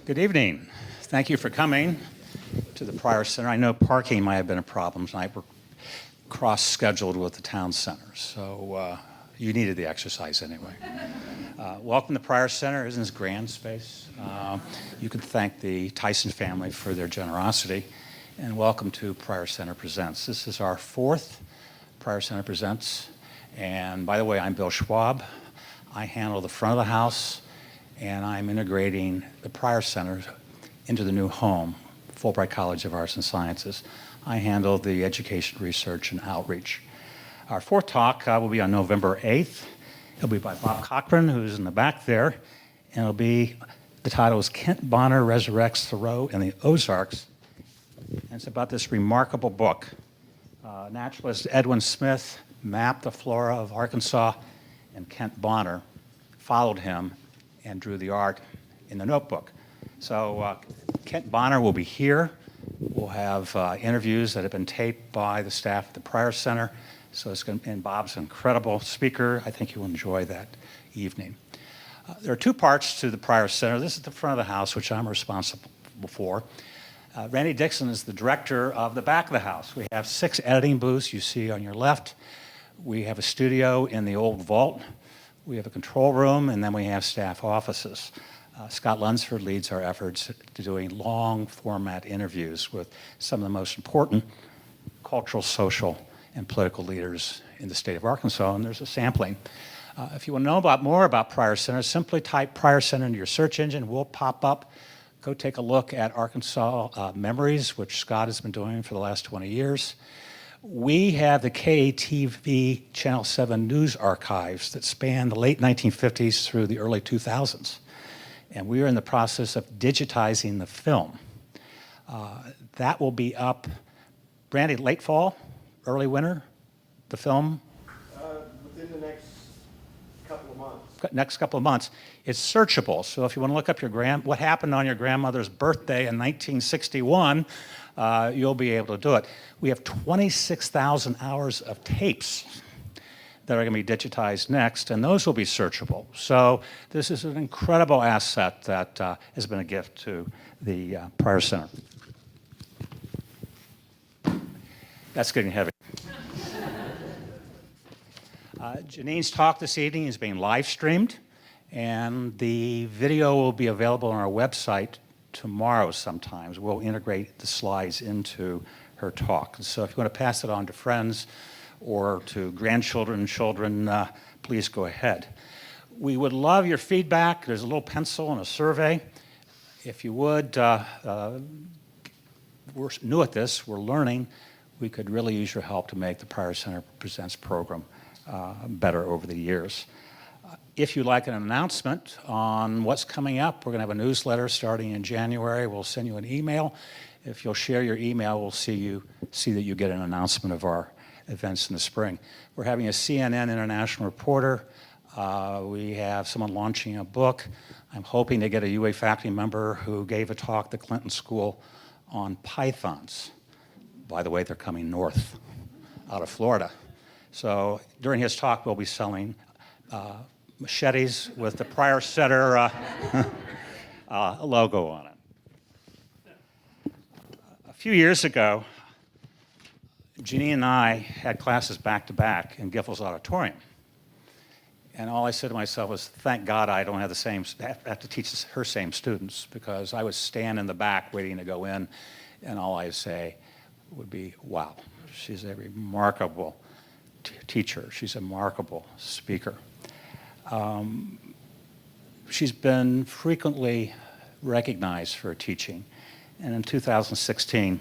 Good evening. Thank you for coming to the Pryor Center. I know parking might have been a problem tonight. We're cross-scheduled with the town center, so you needed the exercise anyway. Welcome to Pryor Center. Isn't this grand space? You can thank the Tyson family for their generosity, and welcome to Pryor Center Presents. This is our fourth Pryor Center Presents, and by the way, I'm Bill Schwab. I handle the front of the house, and I'm integrating the Pryor Center into the new home, Fulbright College of Arts and Sciences. I handle the education, research, and outreach. Our fourth talk will be on November 8th. It'll be by Bob Cochran, who's in the back there, and the title is Kent Bonner Resurrects Thoreau in the Ozarks, and it's about this remarkable book. Naturalist Edwin Smith mapped the flora of Arkansas, and Kent Bonner followed him and drew the art in the notebook. So Kent Bonner will be here. We'll have interviews that have been taped by the staff at the Pryor Center. So and Bob's an incredible speaker. I think you'll enjoy that evening. There are two parts to the Pryor Center. This is the front of the house, which I'm responsible for. Randy Dixon is the director of the back of the house. We have 6 editing booths you see on your left. We have a studio in the old vault. We have a control room, and then we have staff offices. Scott Lunsford leads our efforts to doing long format interviews with some of the most important cultural, social, and political leaders in the state of Arkansas, and there's a sampling. If you want to know more about Pryor Center, simply type Pryor Center into your search engine. We'll pop up. Go take a look at Arkansas Memories, which Scott has been doing for the last 20 years. We have the KATV Channel 7 news archives that span the late 1950s through the early 2000s. And we are in the process of digitizing the film. That will be up, Randy, late fall, early winter, the film? Within the next couple of months. Next couple of months. It's searchable, so if you want to look up what happened on your grandmother's birthday in 1961, you'll be able to do it. We have 26,000 hours of tapes that are going to be digitized next, and those will be searchable. So this is an incredible asset that has been a gift to the Pryor Center. That's getting heavy. Janine's talk this evening is being live streamed, and the video will be available on our website tomorrow sometimes. We'll integrate the slides into her talk. So if you want to pass it on to friends or to grandchildren and children, please go ahead. We would love your feedback. There's a little pencil and a survey. If you would, we're new at this, we're learning. We could really use your help to make the Pryor Center Presents program better over the years. If you'd like an announcement on what's coming up, we're going to have a newsletter starting in January. We'll send you an email. If you'll share your email, we'll see that you get an announcement of our events in the spring. We're having a CNN international reporter. We have someone launching a book. I'm hoping to get a UA faculty member who gave a talk at the Clinton School on pythons. By the way, they're coming north out of Florida. So during his talk, we'll be selling machetes with the Pryor Center logo on it. A few years ago, Janine and I had classes back to back in Giffords Auditorium. And all I said to myself was, thank God I don't have to teach her same students, because I would stand in the back waiting to go in, and all I'd say would be, wow, she's a remarkable teacher. She's a remarkable speaker. She's been frequently recognized for her teaching, and in 2016,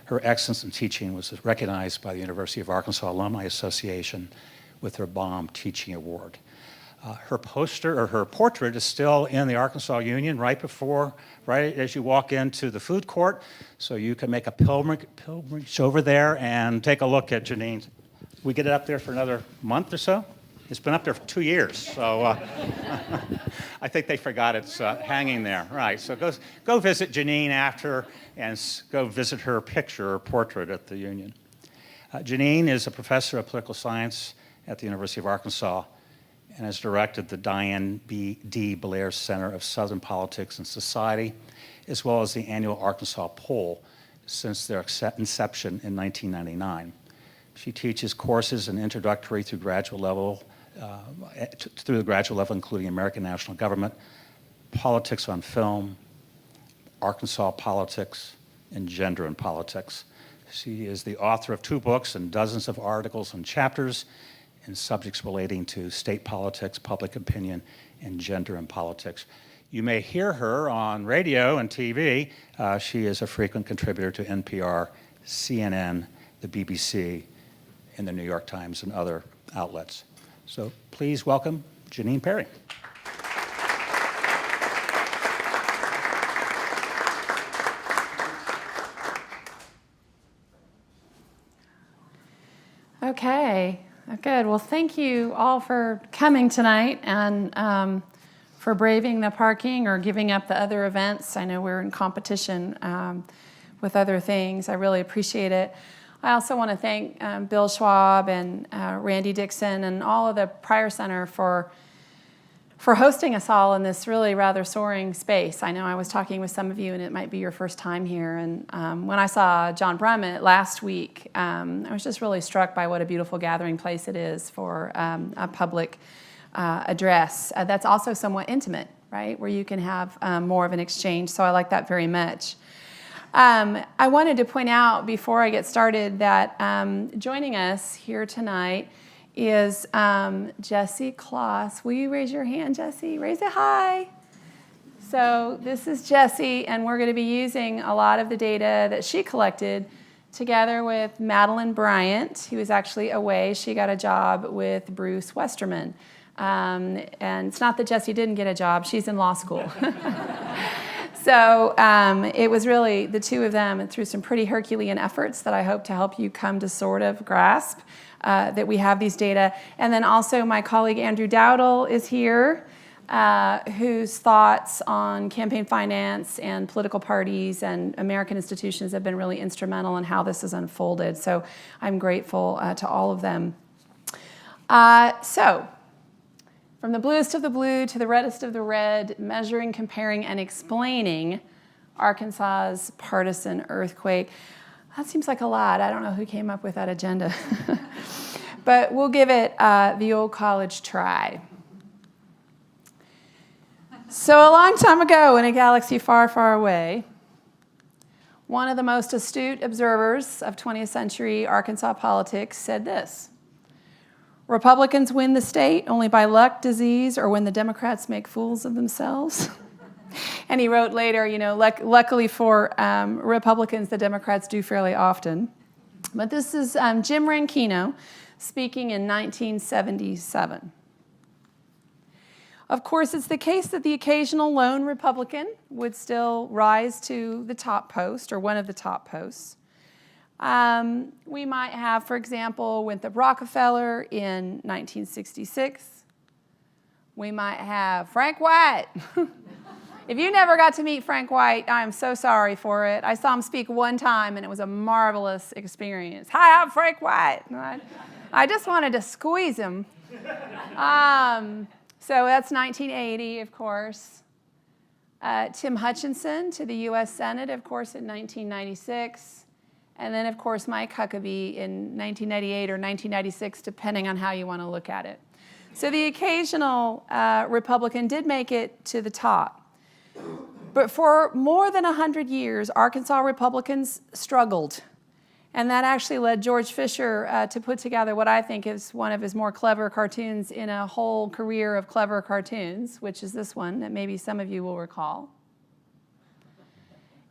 her excellence in teaching was recognized by the University of Arkansas Alumni Association with her Baum Teaching Award. Her portrait is still in the Arkansas Union right as you walk into the food court, so you can make a pilgrimage over there and take a look at Janine. We get it up there for another month or so? It's been up there for 2 years, so I think they forgot it's hanging there. Right, so go visit Janine after and go visit her picture or portrait at the Union. Janine is a professor of political science at the University of Arkansas, and has directed the Diane D. Blair Center of Southern Politics and Society, as well as the annual Arkansas poll since their inception in 1999. She teaches courses in introductory through the graduate level, including American National Government, Politics on Film, Arkansas Politics, and Gender in Politics. She is the author of 2 books and dozens of articles and chapters in subjects relating to state politics, public opinion, and gender in politics. You may hear her on radio and TV. She is a frequent contributor to NPR, CNN, the BBC, and the New York Times and other outlets. So please welcome Janine Parry. Okay, good. Well, thank you all for coming tonight and for braving the parking or giving up the other events. I know we're in competition with other things. I really appreciate it. I also want to thank Bill Schwab and Randy Dixon and all of the Pryor Center for hosting us all in this really rather soaring space. I know I was talking with some of you, and it might be your first time here. And when I saw John Brummett last week, I was just really struck by what a beautiful gathering place it is for a public address that's also somewhat intimate, right, where you can have more of an exchange. So I like that very much. I wanted to point out before I get started that joining us here tonight is Jesse Kloss. Will you raise your hand, Jesse? Raise it high. So this is Jesse, and we're going to be using a lot of the data that she collected together with Madeline Bryant, who was actually away. She got a job with Bruce Westerman. And it's not that Jesse didn't get a job. She's in law school. So it was really the two of them, and through some pretty Herculean efforts that I hope to help you come to sort of grasp that we have these data. And then also my colleague Andrew Dowdle is here, whose thoughts on campaign finance and political parties and American institutions have been really instrumental in how this has unfolded. So I'm grateful to all of them. So from the bluest of the blue to the reddest of the red, measuring, comparing, and explaining Arkansas's partisan earthquake. That seems like a lot. I don't know who came up with that agenda. But we'll give it the old college try. So a long time ago in a galaxy far, far away, one of the most astute observers of 20th century Arkansas politics said this: Republicans win the state only by luck, disease, or when the Democrats make fools of themselves. And he wrote later, luckily for Republicans, the Democrats do fairly often. But this is Jim Rankino speaking in 1977. Of course, it's the case that the occasional lone Republican would still rise to the top post or one of the top posts. We might have, for example, Winthrop Rockefeller in 1966. We might have Frank White. If you never got to meet Frank White, I am so sorry for it. I saw him speak one time, and it was a marvelous experience. Hi, I'm Frank White. I just wanted to squeeze him. So that's 1980, of course. Tim Hutchinson to the U.S. Senate, of course, in 1996. And then, of course, Mike Huckabee in 1998 or 1996, depending on how you want to look at it. So the occasional Republican did make it to the top. But for more than 100 years, Arkansas Republicans struggled. And that actually led George Fisher to put together what I think is one of his more clever cartoons in a whole career of clever cartoons, which is this one that maybe some of you will recall.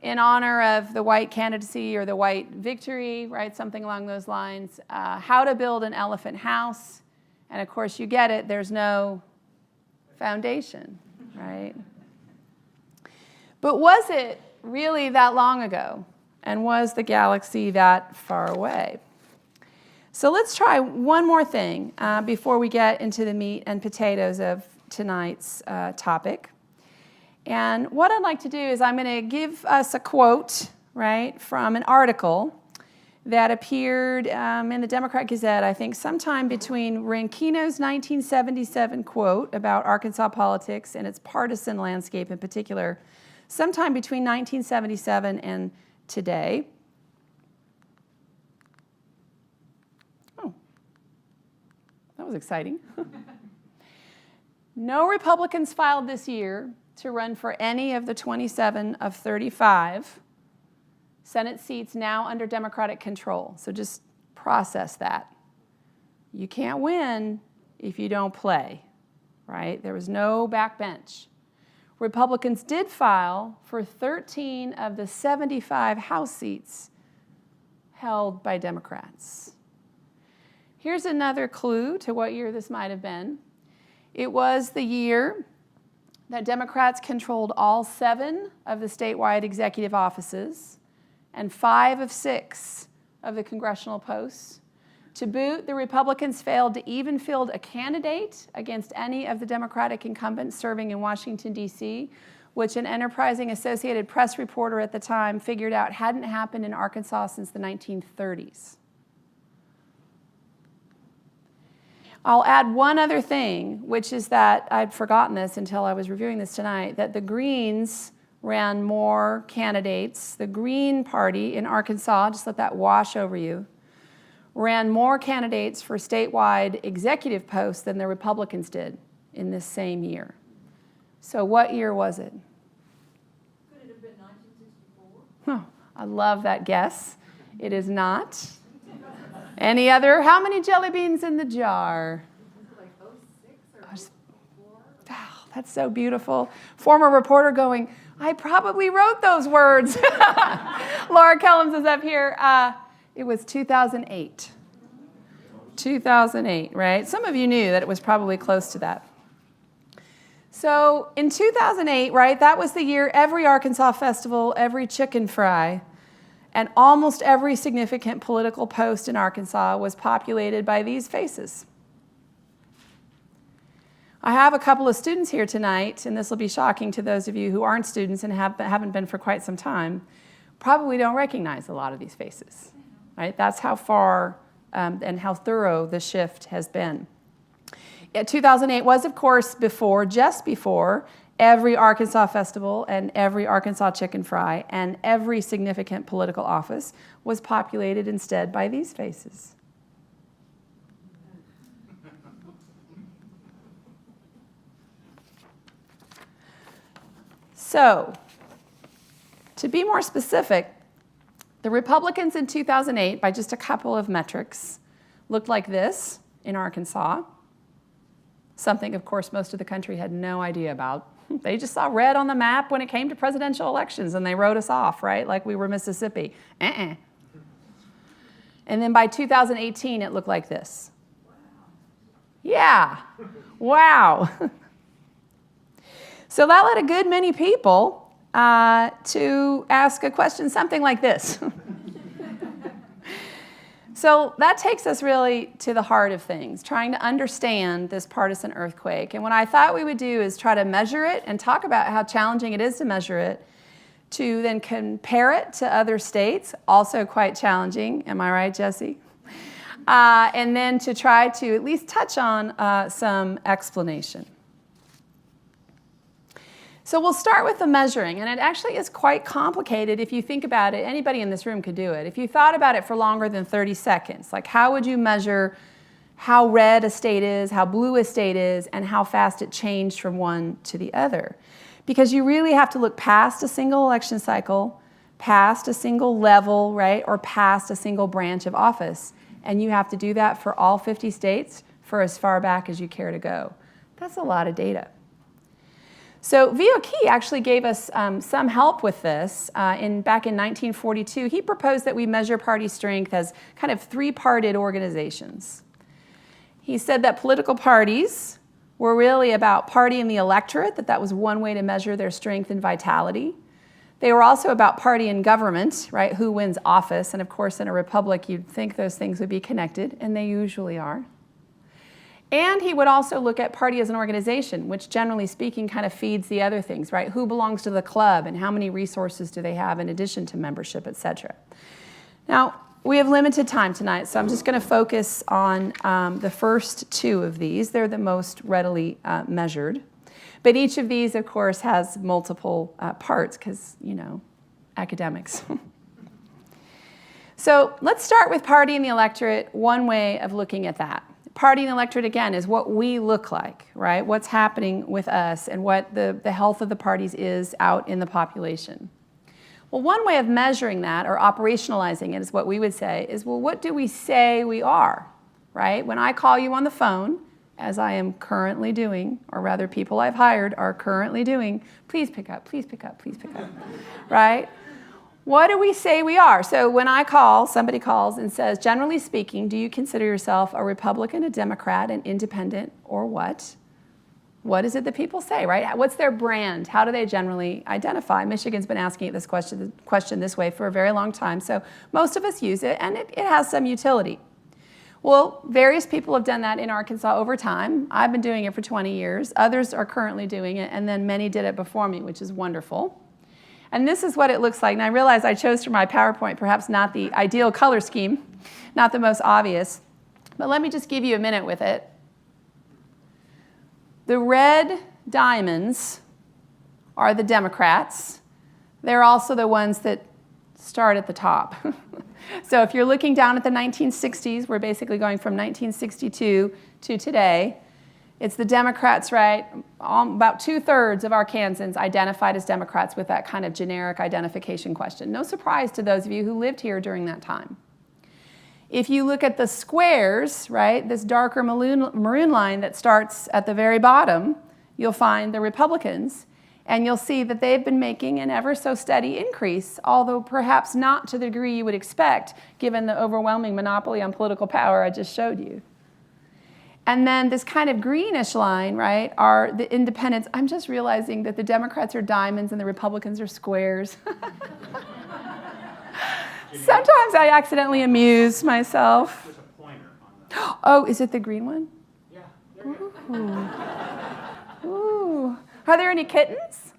In honor of the white candidacy or the white victory, right, something along those lines, how to build an elephant house. And of course, you get it, there's no foundation, right? But was it really that long ago? And was the galaxy that far away? So let's try one more thing before we get into the meat and potatoes of tonight's topic. And what I'd like to do is I'm going to give us a quote, right, from an article that appeared in the Democrat Gazette, I think, sometime between Rankino's 1977 quote about Arkansas politics and its partisan landscape in particular, sometime between 1977 and today. Oh, that was exciting. No Republicans filed this year to run for any of the 27 of 35 Senate seats now under Democratic control. So just process that. You can't win if you don't play, right? There was no backbench. Republicans did file for 13 of the 75 House seats held by Democrats. Here's another clue to what year this might have been. It was the year that Democrats controlled all 7 of the statewide executive offices and 5 of 6 of the congressional posts. To boot, the Republicans failed to even field a candidate against any of the Democratic incumbents serving in Washington, D.C., which an enterprising Associated Press reporter at the time figured out hadn't happened in Arkansas since the 1930s. I'll add one other thing, which is that I'd forgotten this until I was reviewing this tonight, that the Greens ran more candidates. The Green Party in Arkansas, just let that wash over you, ran more candidates for statewide executive posts than the Republicans did in this same year. So what year was it? Could it have been 1964? Oh, I love that guess. It is not. Any other? How many jelly beans in the jar? Like 06 or 04? Oh, that's so beautiful. Former reporter going, I probably wrote those words. Laura Kellums is up here. It was 2008. 2008, right? Some of you knew that it was probably close to that. So in 2008, right, that was the year every Arkansas festival, every chicken fry, and almost every significant political post in Arkansas was populated by these faces. I have a couple of students here tonight, and this will be shocking to those of you who aren't students and haven't been for quite some time, probably don't recognize a lot of these faces, right? That's how far and how thorough the shift has been. 2008 was, of course, just before every Arkansas festival and every Arkansas chicken fry and every significant political office was populated instead by these faces. So, to be more specific, the Republicans in 2008, by just a couple of metrics, looked like this in Arkansas. Something, of course, most of the country had no idea about. They just saw red on the map when it came to presidential elections, and they wrote us off, right, like we were Mississippi. And then by 2018, it looked like this. Yeah, wow. So that led a good many people to ask a question something like this. So that takes us really to the heart of things, trying to understand this partisan earthquake. And what I thought we would do is try to measure it and talk about how challenging it is to measure it, to then compare it to other states, also quite challenging. Am I right, Jesse? And then to try to at least touch on some explanation. So we'll start with the measuring, and it actually is quite complicated if you think about it. Anybody in this room could do it. If you thought about it for longer than 30 seconds, like how would you measure how red a state is, how blue a state is, and how fast it changed from one to the other? Because you really have to look past a single election cycle, past a single level, right, or past a single branch of office. And you have to do that for all 50 states for as far back as you care to go. That's a lot of data. So V.O. Key actually gave us some help with this. Back in 1942, he proposed that we measure party strength as kind of three-parted organizations. He said that political parties were really about party and the electorate, that was one way to measure their strength and vitality. They were also about party and government, right, who wins office. And of course, in a republic, you'd think those things would be connected, and they usually are. And he would also look at party as an organization, which generally speaking kind of feeds the other things, right? Who belongs to the club and how many resources do they have in addition to membership, et cetera. Now, we have limited time tonight, so I'm just going to focus on the first two of these. They're the most readily measured. But each of these, of course, has multiple parts because, academics. So let's start with party and the electorate. One way of looking at that. Party and electorate, again, is what we look like, right? What's happening with us and what the health of the parties is out in the population. Well, one way of measuring that or operationalizing it is what we would say is, well, what do we say we are, right? When I call you on the phone, as I am currently doing, or rather people I've hired are currently doing, please pick up, please pick up, please pick up, right? What do we say we are? So when I call, somebody calls and says, generally speaking, do you consider yourself a Republican, a Democrat, an independent, or what? What is it that people say, right? What's their brand? How do they generally identify? Michigan's been asking this question this way for a very long time, so most of us use it, and it has some utility. Well, various people have done that in Arkansas over time. I've been doing it for 20 years. Others are currently doing it, and then many did it before me, which is wonderful. And this is what it looks like. And I realize I chose for my PowerPoint perhaps not the ideal color scheme, not the most obvious, but let me just give you a minute with it. The red diamonds are the Democrats. They're also the ones that start at the top. So if you're looking down at the 1960s, we're basically going from 1962 to today. It's the Democrats, right? About 2/3 of Arkansans identified as Democrats with that kind of generic identification question. No surprise to those of you who lived here during that time. If you look at the squares, right, this darker maroon line that starts at the very bottom, you'll find the Republicans, and you'll see that they've been making an ever so steady increase, although perhaps not to the degree you would expect, given the overwhelming monopoly on political power I just showed you. And then this kind of greenish line, right, are the independents. I'm just realizing that the Democrats are diamonds and the Republicans are squares. Sometimes I accidentally amuse myself. There's a pointer on the... Oh, is it the green one? Yeah, there you go. Ooh. Are there any kittens?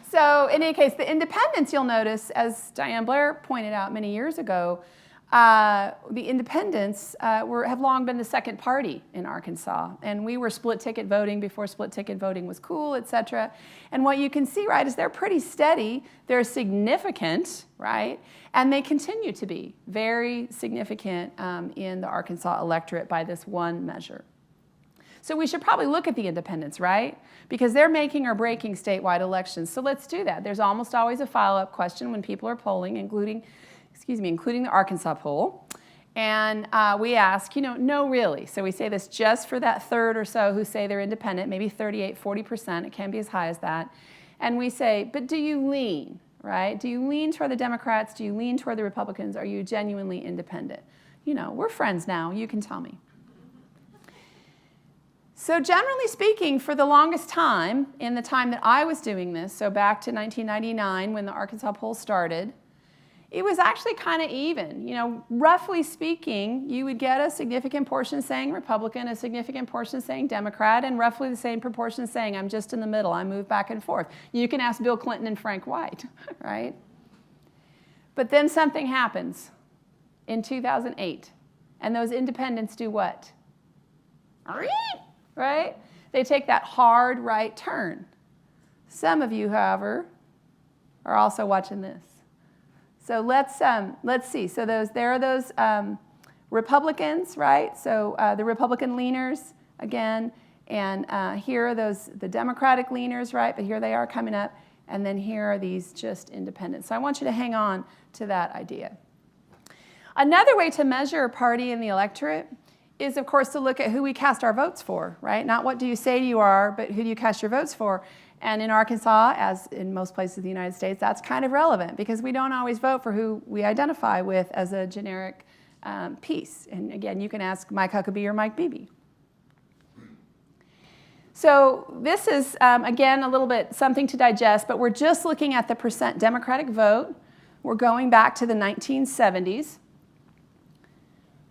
So in any case, the independents, you'll notice, as Diane Blair pointed out many years ago, the independents have long been the second party in Arkansas. And we were split ticket voting before split ticket voting was cool, et cetera. And what you can see, right, is they're pretty steady. They're significant, right? And they continue to be very significant in the Arkansas electorate by this one measure. So we should probably look at the independents, right? Because they're making or breaking statewide elections. So let's do that. There's almost always a follow-up question when people are polling, including the Arkansas poll. And we ask, no, really. So we say this just for that third or so who say they're independent, maybe 38, 40%. It can be as high as that. And we say, but do you lean, right? Do you lean toward the Democrats? Do you lean toward the Republicans? Are you genuinely independent? We're friends now. You can tell me. So generally speaking, for the longest time, in the time that I was doing this, so back to 1999 when the Arkansas poll started, it was actually kind of even. Roughly speaking, you would get a significant portion saying Republican, a significant portion saying Democrat, and roughly the same proportion saying I'm just in the middle, I move back and forth. You can ask Bill Clinton and Frank White, right? But then something happens in 2008, and those independents do what? Right? They take that hard right turn. Some of you, however, are also watching this. So let's see. So there are those Republicans, right? So the Republican leaners again, and here are the Democratic leaners, right? But here they are coming up, and then here are these just independents. So I want you to hang on to that idea. Another way to measure a party in the electorate is, of course, to look at who we cast our votes for, right? Not what do you say you are, but who do you cast your votes for? And in Arkansas, as in most places in the United States, that's kind of relevant because we don't always vote for who we identify with as a generic piece. And again, you can ask Mike Huckabee or Mike Beebe. So this is, again, a little bit something to digest, but we're just looking at the percent Democratic vote. We're going back to the 1970s.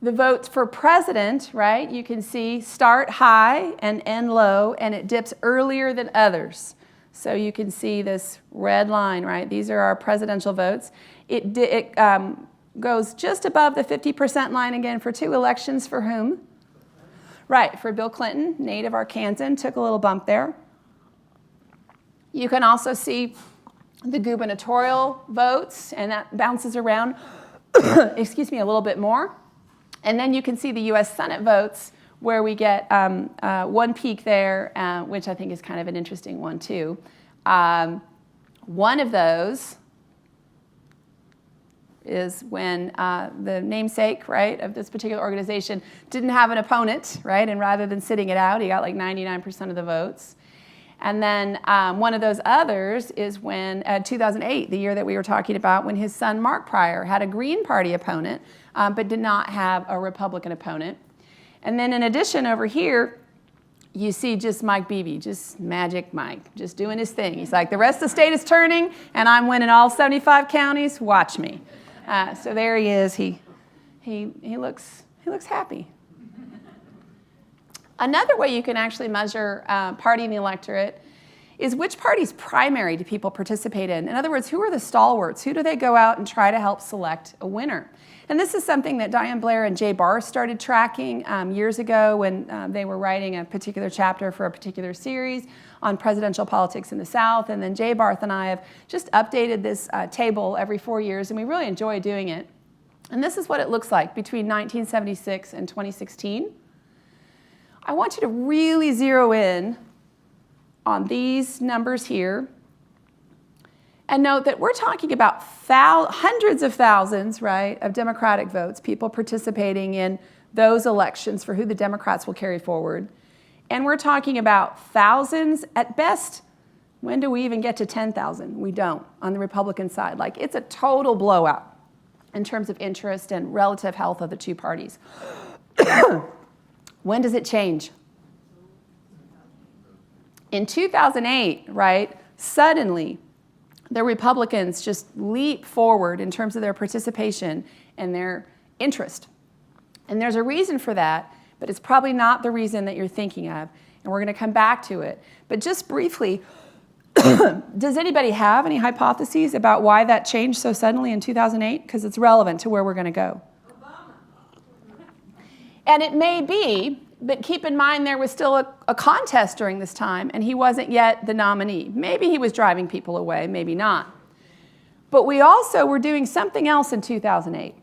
The votes for president, right, you can see start high and end low, and it dips earlier than others. So you can see this red line, right? These are our presidential votes. It goes just above the 50% line again for 2 elections for whom? Right, for Bill Clinton, native Arkansan, took a little bump there. You can also see the gubernatorial votes, and that bounces around, excuse me, a little bit more. And then you can see the U.S. Senate votes, where we get one peak there, which I think is kind of an interesting one too. One of those is when the namesake, right, of this particular organization didn't have an opponent, right, and rather than sitting it out, he got like 99% of the votes. And then one of those others is when 2008, the year that we were talking about, when his son Mark Pryor had a Green Party opponent, but did not have a Republican opponent. And then in addition over here, you see just Mike Beebe, just Magic Mike, just doing his thing. He's like, the rest of the state is turning, and I'm winning all 75 counties. Watch me. So there he is. He looks happy. Another way you can actually measure party in the electorate is which party's primary do people participate in? In other words, who are the stalwarts? Who do they go out and try to help select a winner? And this is something that Diane Blair and Jay Barth started tracking years ago when they were writing a particular chapter for a particular series on presidential politics in the South. And then Jay Barth and I have just updated this table every 4 years, and we really enjoy doing it. And this is what it looks like between 1976 and 2016. I want you to really zero in on these numbers here and note that we're talking about hundreds of thousands, right, of Democratic votes, people participating in those elections for who the Democrats will carry forward. And we're talking about thousands at best. When do we even get to 10,000? We don't on the Republican side. Like, it's a total blowout in terms of interest and relative health of the two parties. When does it change? In 2008, right, suddenly the Republicans just leap forward in terms of their participation and their interest. And there's a reason for that, but it's probably not the reason that you're thinking of. And we're going to come back to it. But just briefly, does anybody have any hypotheses about why that changed so suddenly in 2008? Because it's relevant to where we're going to go. And it may be, but keep in mind there was still a contest during this time, and he wasn't yet the nominee. Maybe he was driving people away, maybe not. But we also were doing something else in 2008.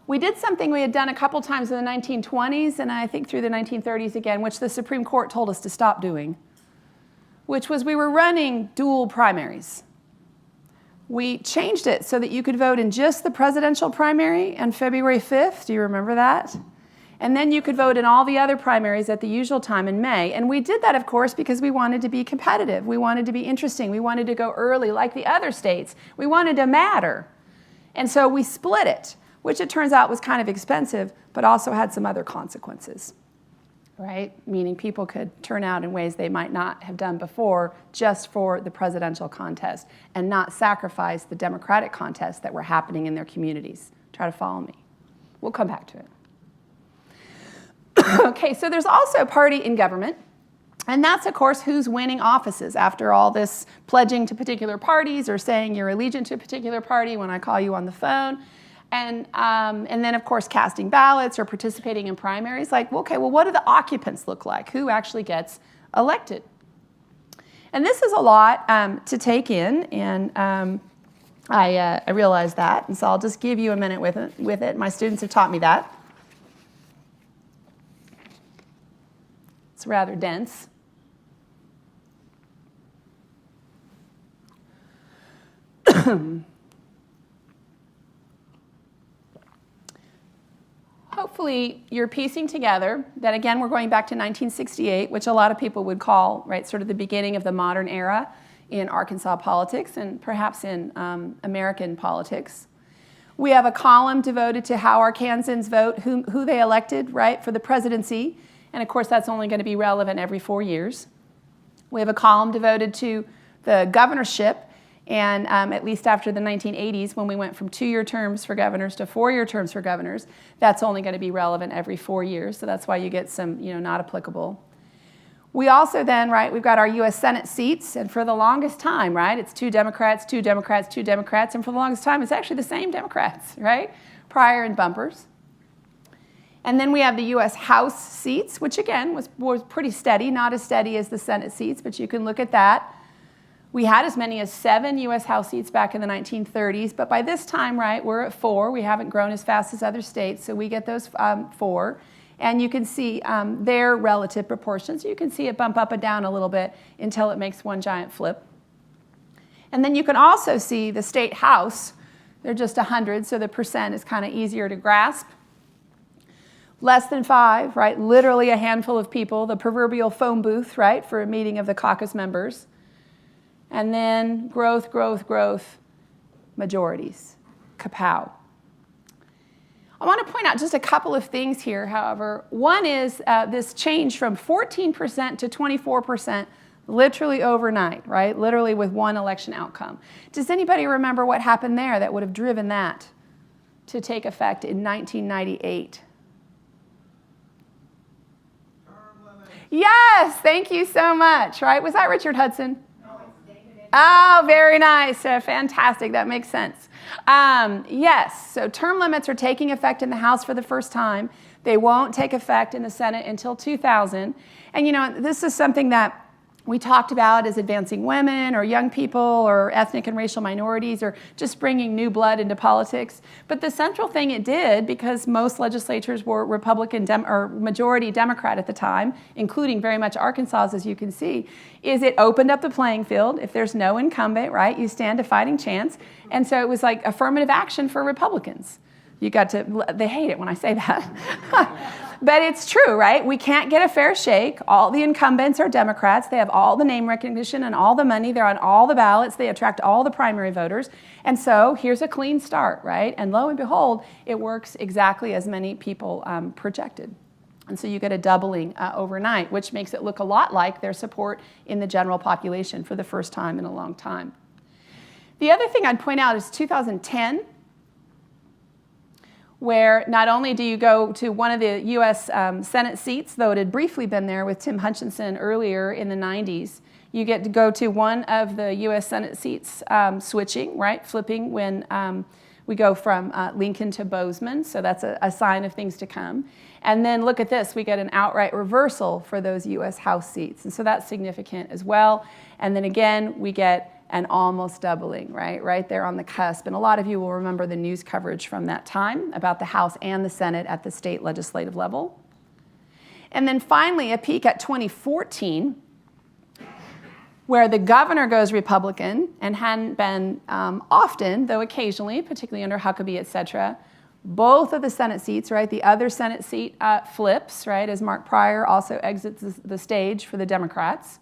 We did something we had done a couple times in the 1920s, and I think through the 1930s again, which the Supreme Court told us to stop doing, which was we were running dual primaries. We changed it so that you could vote in just the presidential primary on February 5th. Do you remember that? And then you could vote in all the other primaries at the usual time in May. And we did that, of course, because we wanted to be competitive. We wanted to be interesting. We wanted to go early like the other states. We wanted to matter. And so we split it, which it turns out was kind of expensive, but also had some other consequences, right? Meaning people could turn out in ways they might not have done before just for the presidential contest and not sacrifice the Democratic contests that were happening in their communities. Try to follow me. We'll come back to it. Okay, so there's also party in government, and that's, of course, who's winning offices after all this pledging to particular parties or saying you're allegiant to a particular party when I call you on the phone. And then, of course, casting ballots or participating in primaries. Like, okay, well, what do the occupants look like? Who actually gets elected? And this is a lot to take in, and I realize that. And so I'll just give you a minute with it. My students have taught me that. It's rather dense. Hopefully you're piecing together that, again, we're going back to 1968, which a lot of people would call, right, sort of the beginning of the modern era in Arkansas politics and perhaps in American politics. We have a column devoted to how Arkansans vote, who they elected, right, for the presidency. And of course, that's only going to be relevant every 4 years. We have a column devoted to the governorship, and at least after the 1980s, when we went from 2-year terms for governors to 4-year terms for governors, that's only going to be relevant every 4 years. So that's why you get some, not applicable. We also then, right, we've got our U.S. Senate seats, and for the longest time, right, it's 2 Democrats, 2 Democrats, 2 Democrats, and for the longest time, it's actually the same Democrats, right? Pryor and bumpers. And then we have the U.S. House seats, which again was pretty steady, not as steady as the Senate seats, but you can look at that. We had as many as 7 U.S. House seats back in the 1930s, but by this time, right, we're at 4. We haven't grown as fast as other states, so we get those 4. And you can see their relative proportions. You can see it bump up and down a little bit until it makes one giant flip. And then you can also see the state house. They're just 100, so the percent is kind of easier to grasp. Less than 5, right? Literally a handful of people, the proverbial phone booth, right, for a meeting of the caucus members. And then growth, growth, growth, majorities. Kapow. I want to point out just a couple of things here, however. One is this change from 14% to 24%, literally overnight, right? Literally with one election outcome. Does anybody remember what happened there that would have driven that to take effect in 1998? Yes, thank you so much, right? Was that Richard Hudson? Oh, very nice. Fantastic. That makes sense. Yes, so term limits are taking effect in the House for the first time. They won't take effect in the Senate until 2000. And, you know, this is something that we talked about as advancing women or young people or ethnic and racial minorities or just bringing new blood into politics. But the central thing it did, because most legislatures were Republican or majority Democrat at the time, including very much Arkansas, as you can see, is it opened up the playing field. If there's no incumbent, right, you stand a fighting chance. And so it was like affirmative action for Republicans. You got to, they hate it when I say that. But it's true, right? We can't get a fair shake. All the incumbents are Democrats. They have all the name recognition and all the money. They're on all the ballots. They attract all the primary voters. And so here's a clean start, right? And lo and behold, it works exactly as many people projected. And so you get a doubling overnight, which makes it look a lot like their support in the general population for the first time in a long time. The other thing I'd point out is 2010. Where not only do you go to one of the U.S. Senate seats, though it had briefly been there with Tim Hutchinson earlier in the 90s, you get to go to one of the U.S. Senate seats switching, right, flipping when we go from Lincoln to Bozeman, so that's a sign of things to come. And then look at this, we get an outright reversal for those U.S. House seats, and so that's significant as well. And then again, we get and almost doubling, right there on the cusp. And a lot of you will remember the news coverage from that time about the House and the Senate at the state legislative level. And then finally, a peek at 2014, where the governor goes Republican and hadn't been often, though occasionally, particularly under Huckabee, et cetera. Both of the Senate seats, right, the other Senate seat flips, right, as Mark Pryor also exits the stage for the Democrats.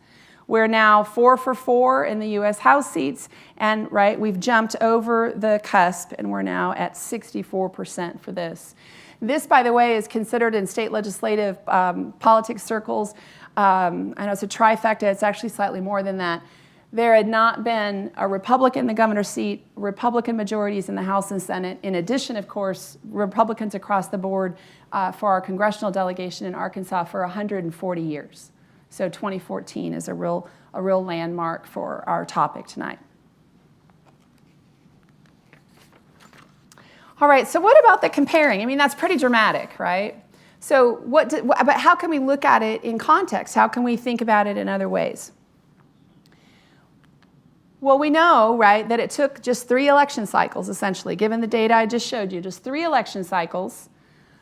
We're now 4 for 4 in the U.S. House seats, and right, we've jumped over the cusp, and we're now at 64% for this. This, by the way, is considered in state legislative politics circles. I know it's a trifecta. It's actually slightly more than that. There had not been a Republican in the governor's seat, Republican majorities in the House and Senate. In addition, of course, Republicans across the board for our congressional delegation in Arkansas for 140 years. So 2014 is a real landmark for our topic tonight. All right, so what about the comparing? I mean, that's pretty dramatic, right? So but how can we look at it in context? How can we think about it in other ways? Well, we know, right, that it took just 3 election cycles, essentially, given the data I just showed you, just 3 election cycles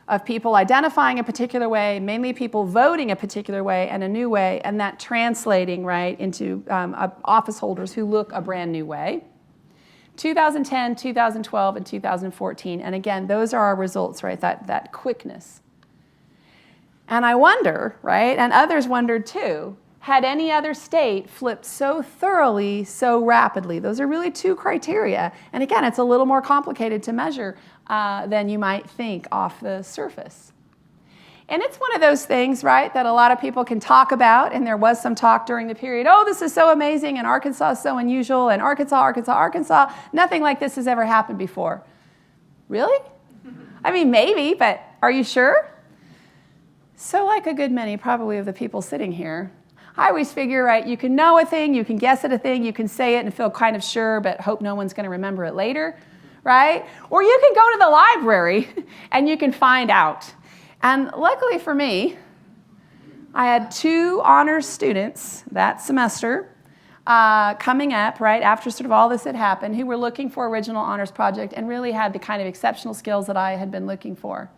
of people identifying a particular way, mainly people voting a particular way and a new way, and that translating, right, into office holders who look a brand new way. 2010, 2012, and 2014. And again, those are our results, right, that quickness. And I wonder, right, and others wondered too, had any other state flipped so thoroughly, so rapidly? Those are really 2 criteria. And again, it's a little more complicated to measure than you might think off the surface. And it's one of those things, right, that a lot of people can talk about, and there was some talk during the period, oh, this is so amazing, and Arkansas is so unusual, and Arkansas, nothing like this has ever happened before. Really? I mean, maybe, but are you sure? So like a good many, probably, of the people sitting here, I always figure, right, you can know a thing, you can guess at a thing, you can say it and feel kind of sure, but hope no one's going to remember it later, right? Or you can go to the library and you can find out. And luckily for me, I had 2 honors students that semester coming up, right, after sort of all this had happened, who were looking for original honors project and really had the kind of exceptional skills that I had been looking for.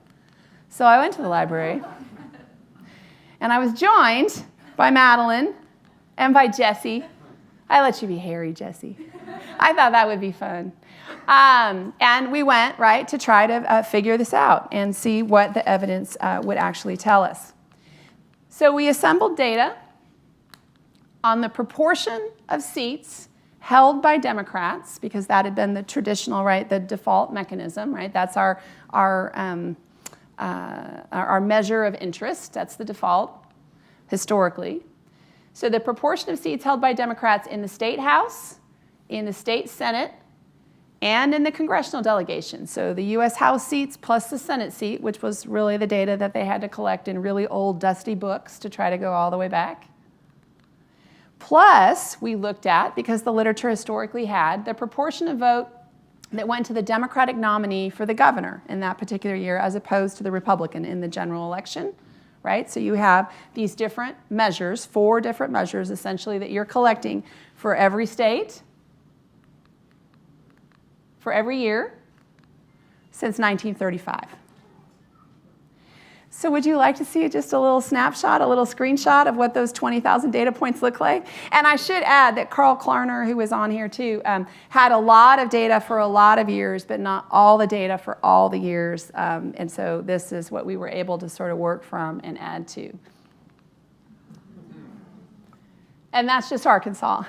So I went to the library, and I was joined by Madeline and by Jessie. I let you be Harry, Jessie. I thought that would be fun. And we went, right, to try to figure this out and see what the evidence would actually tell us. So we assembled data on the proportion of seats held by Democrats, because that had been the traditional, right, the default mechanism, right? That's our measure of interest. That's the default historically. So the proportion of seats held by Democrats in the state House, in the state Senate, and in the congressional delegation. So the U.S. House seats plus the Senate seat, which was really the data that they had to collect in really old, dusty books to try to go all the way back. Plus, we looked at, because the literature historically had, the proportion of vote that went to the Democratic nominee for the governor in that particular year as opposed to the Republican in the general election, right? So you have these different measures, 4 different measures essentially that you're collecting for every state, for every year since 1935. So would you like to see just a little snapshot, a little screenshot of what those 20,000 data points look like? And I should add that Carl Klarner, who was on here too, had a lot of data for a lot of years, but not all the data for all the years. And so this is what we were able to sort of work from and add to. And that's just Arkansas,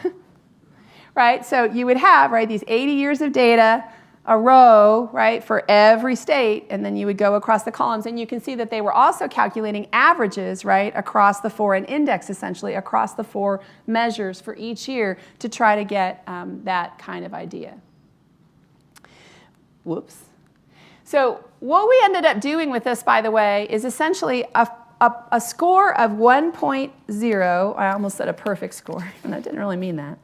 right? So you would have, right, these 80 years of data, a row, right, for every state, and then you would go across the columns, and you can see that they were also calculating averages, right, across the 4, an index essentially across the 4 measures for each year to try to get that kind of idea. Whoops. So what we ended up doing with this, by the way, is essentially a score of 1.0. I almost said a perfect score, and I didn't really mean that.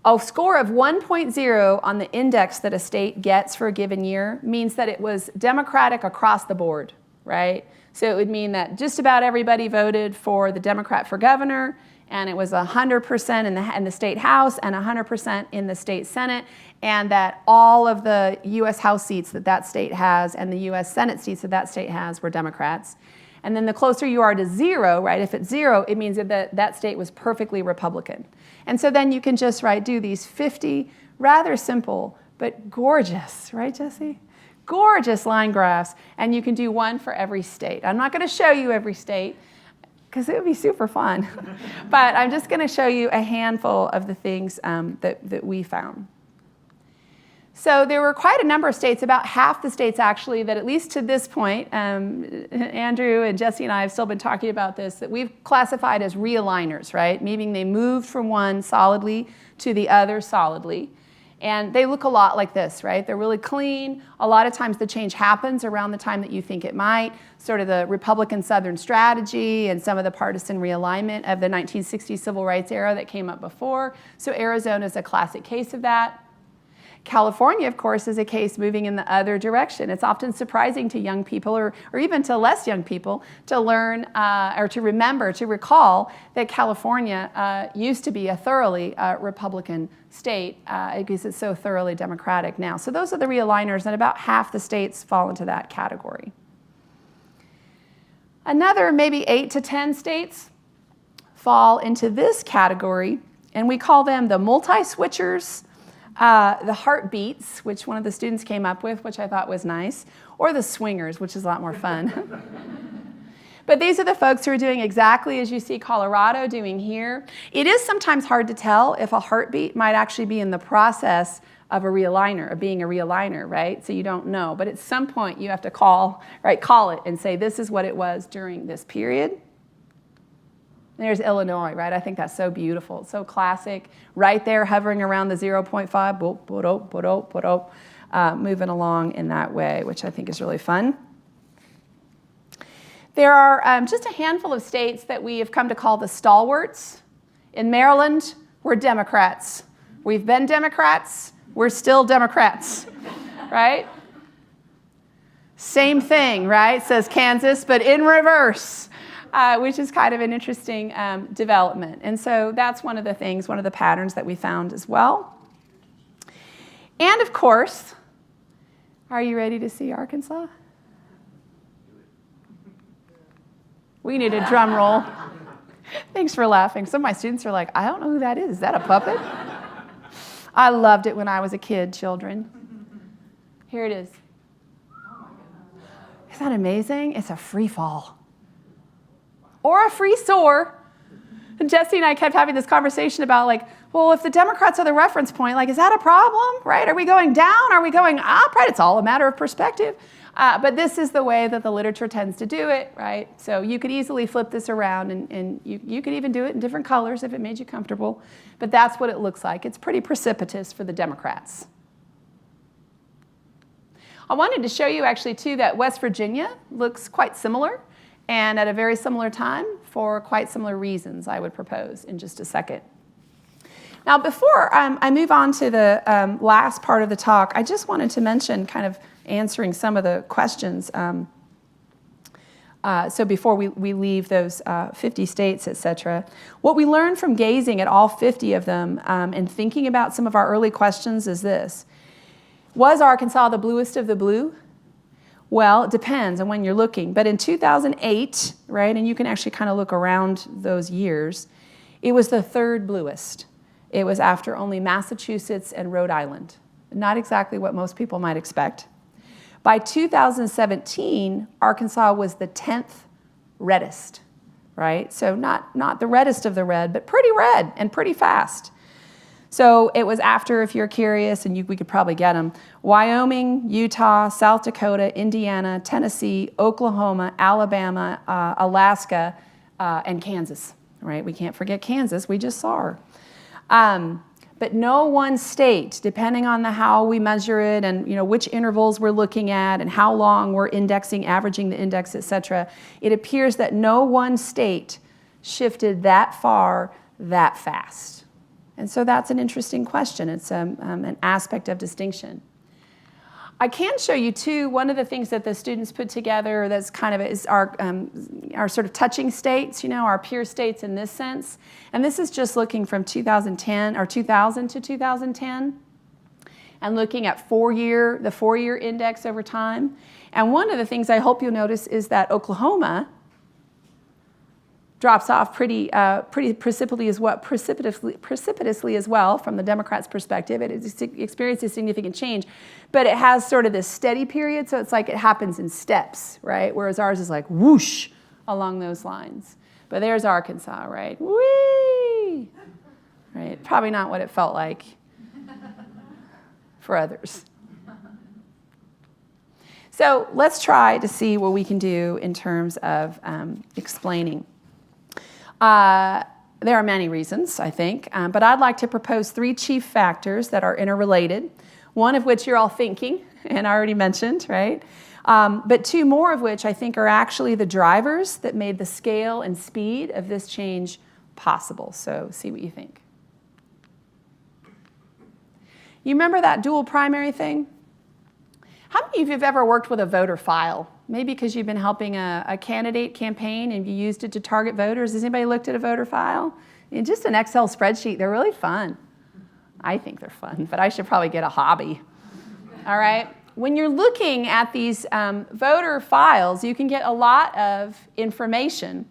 A score of 1.0 on the index that a state gets for a given year means that it was Democratic across the board, right? So it would mean that just about everybody voted for the Democrat for governor, and it was 100% in the state House and 100% in the state Senate, and that all of the U.S. House seats that that state has and the U.S. Senate seats that that state has were Democrats. And then the closer you are to 0, right, if it's 0, it means that that state was perfectly Republican. And so then you can just, right, do these 50 rather simple but gorgeous, right, Jesse? Gorgeous line graphs, and you can do one for every state. I'm not going to show you every state because it would be super fun, but I'm just going to show you a handful of the things that we found. So there were quite a number of states, about half the states actually, that at least to this point, Andrew and Jesse and I have still been talking about this, that we've classified as realigners, right? Meaning they moved from one solidly to the other solidly. And they look a lot like this, right? They're really clean. A lot of times the change happens around the time that you think it might, sort of the Republican Southern strategy and some of the partisan realignment of the 1960s civil rights era that came up before. So Arizona is a classic case of that. California, of course, is a case moving in the other direction. It's often surprising to young people or even to less young people to learn or to remember, to recall that California used to be a thoroughly Republican state because it's so thoroughly Democratic now. So those are the realigners, and about half the states fall into that category. Another maybe 8 to 10 states fall into this category, and we call them the multi-switchers, the heartbeats, which one of the students came up with, which I thought was nice, or the swingers, which is a lot more fun. But these are the folks who are doing exactly as you see Colorado doing here. It is sometimes hard to tell if a heartbeat might actually be in the process of a realigner, of being a realigner, right? So you don't know. But at some point you have to call it and say this is what it was during this period. There's Illinois, right? I think that's so beautiful, so classic. Right there, hovering around the 0.5, moving along in that way, which I think is really fun. There are just a handful of states that we have come to call the stalwarts. In Maryland, we're Democrats. We've been Democrats. We're still Democrats, right? Same thing, right, says Kansas, but in reverse, which is kind of an interesting development. And so that's one of the things, one of the patterns that we found as well. And of course, are you ready to see Arkansas? We need a drum roll. Thanks for laughing. Some of my students are like, I don't know who that is. Is that a puppet? I loved it when I was a kid, children. Here it is. Isn't that amazing? It's a free fall. Or a free soar. And Jesse and I kept having this conversation about like, well, if the Democrats are the reference point, like, is that a problem, right? Are we going down? Are we going up, right? It's all a matter of perspective. But this is the way that the literature tends to do it, right? So you could easily flip this around, and you could even do it in different colors if it made you comfortable. But that's what it looks like. It's pretty precipitous for the Democrats. I wanted to show you actually, too, that West Virginia looks quite similar, and at a very similar time for quite similar reasons, I would propose in just a second. Now, before I move on to the last part of the talk, I just wanted to mention kind of answering some of the questions. So before we leave those 50 states, et cetera, what we learned from gazing at all 50 of them and thinking about some of our early questions is this. Was Arkansas the bluest of the blue? Well, it depends on when you're looking. But in 2008, right, and you can actually kind of look around those years, it was the third bluest. It was after only Massachusetts and Rhode Island. Not exactly what most people might expect. By 2017, Arkansas was the 10th reddest, right? So not the reddest of the red, but pretty red and pretty fast. So it was after, if you're curious, and we could probably get them, Wyoming, Utah, South Dakota, Indiana, Tennessee, Oklahoma, Alabama, Alaska, and Kansas, right? We can't forget Kansas. We just saw her. But no one state, depending on how we measure it and which intervals we're looking at and how long we're indexing, averaging the index, et cetera, it appears that no one state shifted that far that fast. And so that's an interesting question. It's an aspect of distinction. I can show you, too, one of the things that the students put together that's kind of is our sort of touching states, our peer states in this sense. And this is just looking from 2010 or 2000 to 2010 and looking at the four-year index over time. And one of the things I hope you'll notice is that Oklahoma drops off pretty precipitously as well from the Democrats' perspective. It experiences significant change, but it has sort of this steady period, so it's like it happens in steps, right? Whereas ours is like whoosh along those lines. But there's Arkansas, right? Whee! Right? Probably not what it felt like for others. So let's try to see what we can do in terms of explaining. There are many reasons, I think, but I'd like to propose 3 chief factors that are interrelated, one of which you're all thinking, and I already mentioned, right? But 2 more of which I think are actually the drivers that made the scale and speed of this change possible. So see what you think. You remember that dual primary thing? How many of you have ever worked with a voter file? Maybe because you've been helping a candidate campaign and you used it to target voters. Has anybody looked at a voter file? In just an Excel spreadsheet, they're really fun. I think they're fun, but I should probably get a hobby. All right? When you're looking at these voter files, you can get a lot of information.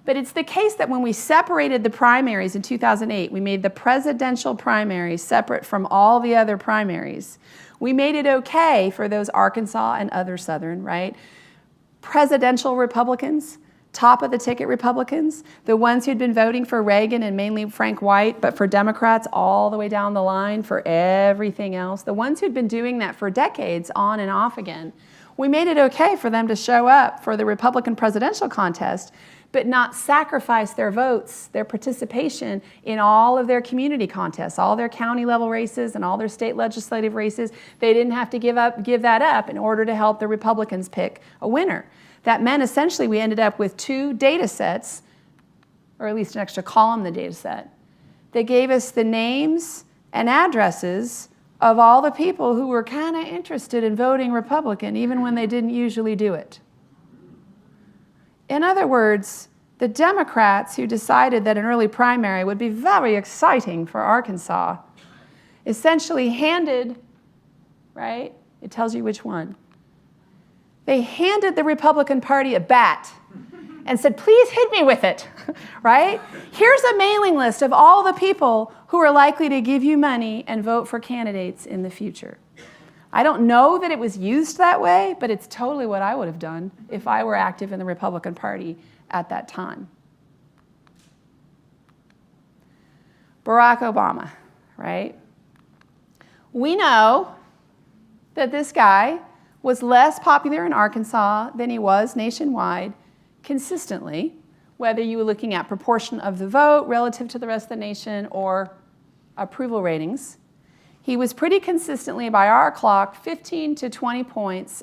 But it's the case that when we separated the primaries in 2008, we made the presidential primary separate from all the other primaries. We made it okay for those Arkansas and other Southern, right? Presidential Republicans, top of the ticket Republicans, the ones who'd been voting for Reagan and mainly Frank White, but for Democrats all the way down the line for everything else, the ones who'd been doing that for decades on and off again, we made it okay for them to show up for the Republican presidential contest, but not sacrifice their votes, their participation in all of their community contests, all their county level races and all their state legislative races. They didn't have to give that up in order to help the Republicans pick a winner. That meant essentially we ended up with 2 data sets, or at least an extra column in the data set, that gave us the names and addresses of all the people who were kind of interested in voting Republican, even when they didn't usually do it. In other words, the Democrats who decided that an early primary would be very exciting for Arkansas essentially handed, right? It tells you which one. They handed the Republican Party a bat and said, please hit me with it, right? Here's a mailing list of all the people who are likely to give you money and vote for candidates in the future. I don't know that it was used that way, but it's totally what I would have done if I were active in the Republican Party at that time. Barack Obama, right? We know that this guy was less popular in Arkansas than he was nationwide consistently, whether you were looking at proportion of the vote relative to the rest of the nation or approval ratings. He was pretty consistently, by our clock, 15 to 20 points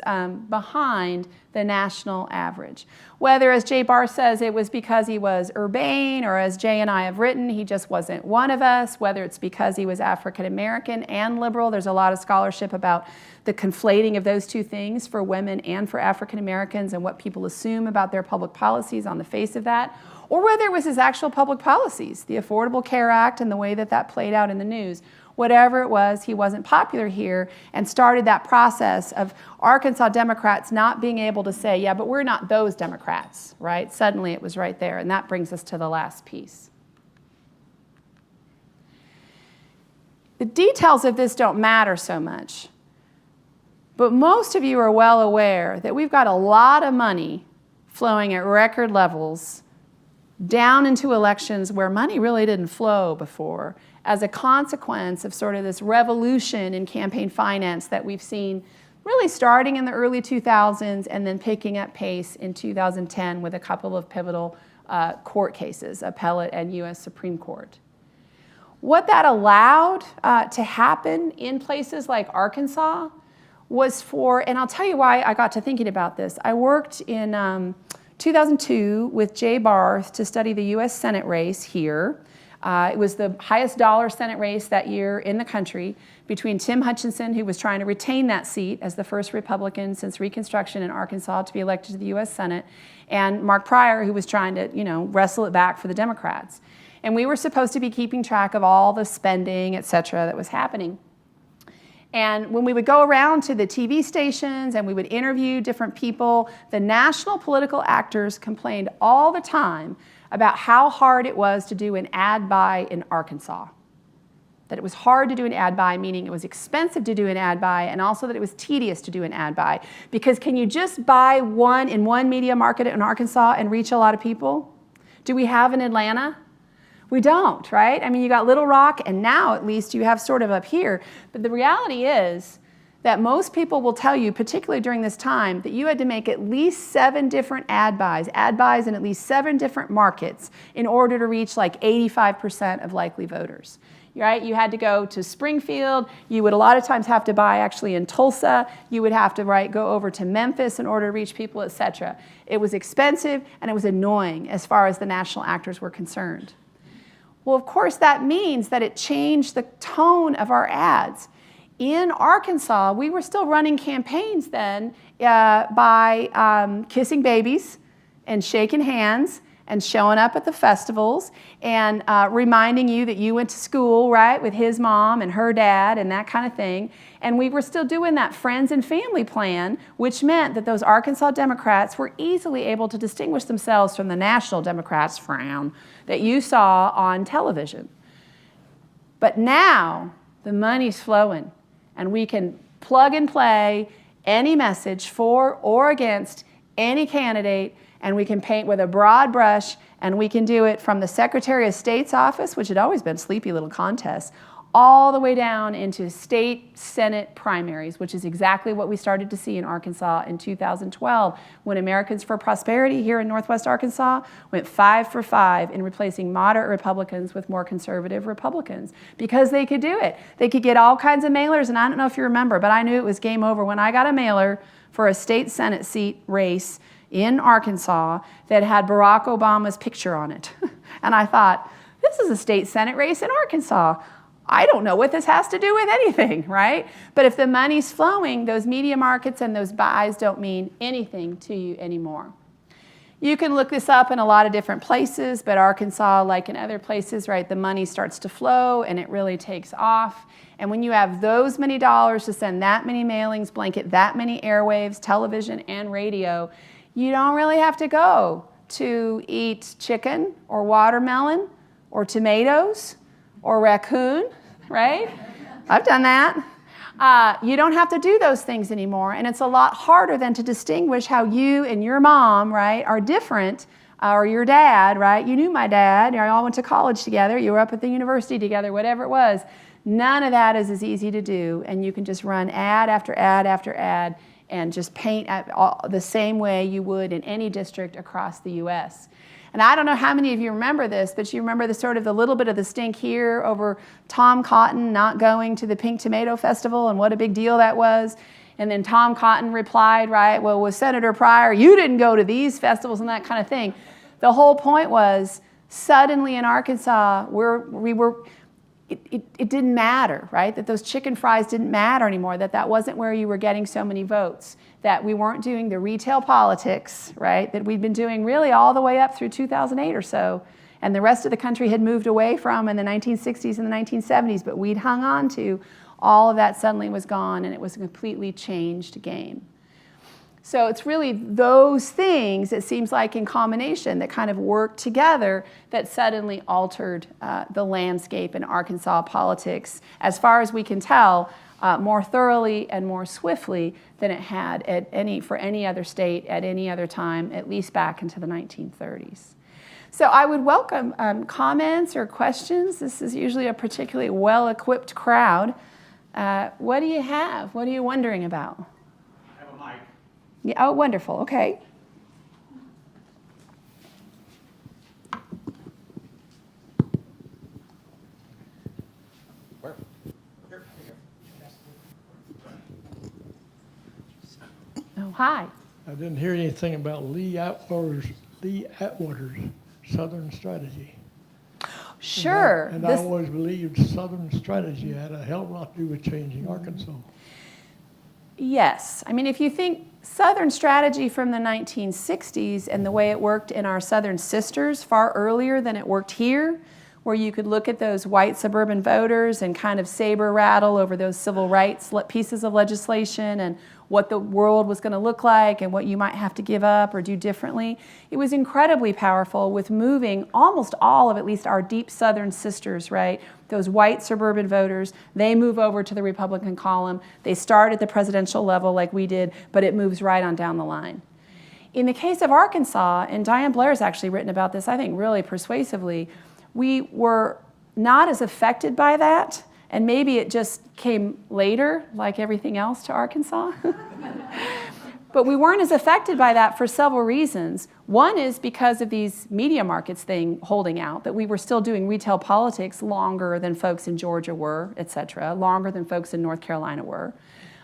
behind the national average. Whether, as Jay Barr says, it was because he was urbane, or as Jay and I have written, he just wasn't one of us, whether it's because he was African American and liberal. There's a lot of scholarship about the conflating of those two things for women and for African Americans and what people assume about their public policies on the face of that. Or whether it was his actual public policies, the Affordable Care Act and the way that that played out in the news. Whatever it was, he wasn't popular here and started that process of Arkansas Democrats not being able to say, yeah, but we're not those Democrats, right? Suddenly it was right there, and that brings us to the last piece. The details of this don't matter so much, but most of you are well aware that we've got a lot of money flowing at record levels down into elections where money really didn't flow before, as a consequence of sort of this revolution in campaign finance that we've seen really starting in the early 2000s and then picking up pace in 2010 with a couple of pivotal court cases, appellate and U.S. Supreme Court. What that allowed to happen in places like Arkansas was for, and I'll tell you why I got to thinking about this. I worked in 2002 with Jay Barr to study the U.S. Senate race here. It was the highest dollar Senate race that year in the country between Tim Hutchinson, who was trying to retain that seat as the first Republican since Reconstruction in Arkansas to be elected to the U.S. Senate, and Mark Pryor, who was trying to, wrestle it back for the Democrats. And we were supposed to be keeping track of all the spending, et cetera, that was happening. And when we would go around to the TV stations and we would interview different people, the national political actors complained all the time about how hard it was to do an ad buy in Arkansas. That it was hard to do an ad buy, meaning it was expensive to do an ad buy, and also that it was tedious to do an ad buy. Because can you just buy one in one media market in Arkansas and reach a lot of people? Do we have in Atlanta? We don't, right? I mean, you got Little Rock, and now at least you have sort of up here. But the reality is that most people will tell you, particularly during this time, that you had to make at least 7 different ad buys in at least 7 different markets in order to reach like 85% of likely voters. Right? You had to go to Springfield. You would a lot of times have to buy actually in Tulsa. You would have to go over to Memphis in order to reach people, et cetera. It was expensive and it was annoying as far as the national actors were concerned. Well, of course, that means that it changed the tone of our ads. In Arkansas, we were still running campaigns then by kissing babies and shaking hands and showing up at the festivals and reminding you that you went to school, right, with his mom and her dad and that kind of thing. And we were still doing that friends and family plan, which meant that those Arkansas Democrats were easily able to distinguish themselves from the national Democrats, frown, that you saw on television. But now the money's flowing, and we can plug and play any message for or against any candidate, and we can paint with a broad brush, and we can do it from the Secretary of State's office, which had always been a sleepy little contest, all the way down into state Senate primaries, which is exactly what we started to see in Arkansas in 2012, when Americans for Prosperity here in Northwest Arkansas went 5 for 5 in replacing moderate Republicans with more conservative Republicans, because they could do it. They could get all kinds of mailers, and I don't know if you remember, but I knew it was game over when I got a mailer for a state Senate seat race in Arkansas that had Barack Obama's picture on it. And I thought, this is a state Senate race in Arkansas. I don't know what this has to do with anything, right? But if the money's flowing, those media markets and those buys don't mean anything to you anymore. You can look this up in a lot of different places, but Arkansas, like in other places, right, the money starts to flow and it really takes off. And when you have those many dollars to send that many mailings, blanket that many airwaves, television and radio, you don't really have to go to eat chicken or watermelon or tomatoes or raccoon, right? I've done that. You don't have to do those things anymore, and it's a lot harder than to distinguish how you and your mom, right, are different, or your dad, right? You knew my dad, you all went to college together, you were up at the university together, whatever it was. None of that is as easy to do, and you can just run ad after ad after ad and just paint the same way you would in any district across the U.S. And I don't know how many of you remember this, but you remember the little bit of the stink here over Tom Cotton not going to the Pink Tomato Festival and what a big deal that was. And then Tom Cotton replied, right, well, with Senator Pryor, you didn't go to these festivals and that kind of thing. The whole point was suddenly in Arkansas, it didn't matter, right? That those chicken fries didn't matter anymore, that wasn't where you were getting so many votes, that we weren't doing the retail politics, right, that we'd been doing really all the way up through 2008 or so, and the rest of the country had moved away from in the 1960s and the 1970s, but we'd hung on to. All of that suddenly was gone, and it was a completely changed game. So it's really those things, it seems like in combination, that kind of worked together that suddenly altered the landscape in Arkansas politics, as far as we can tell, more thoroughly and more swiftly than it had for any other state at any other time, at least back into the 1930s. So I would welcome comments or questions. This is usually a particularly well-equipped crowd. What do you have? What are you wondering about? I have a mic. Yeah, oh, wonderful. Okay. Where? Here. Oh, hi. I didn't hear anything about Lee Atwater's Southern strategy. Sure. And I always believed Southern strategy had a hell of a lot to do with changing Arkansas. Yes. I mean, if you think Southern strategy from the 1960s and the way it worked in our Southern sisters far earlier than it worked here, where you could look at those white suburban voters and kind of saber rattle over those civil rights pieces of legislation and what the world was going to look like and what you might have to give up or do differently. It was incredibly powerful with moving almost all of at least our deep Southern sisters, right? Those white suburban voters, they move over to the Republican column. They start at the presidential level like we did, but it moves right on down the line. In the case of Arkansas, and Diane Blair's actually written about this, I think really persuasively, we were not as affected by that, and maybe it just came later, like everything else to Arkansas. But we weren't as affected by that for several reasons. One is because of these media markets thing holding out, that we were still doing retail politics longer than folks in Georgia were, et cetera, longer than folks in North Carolina were.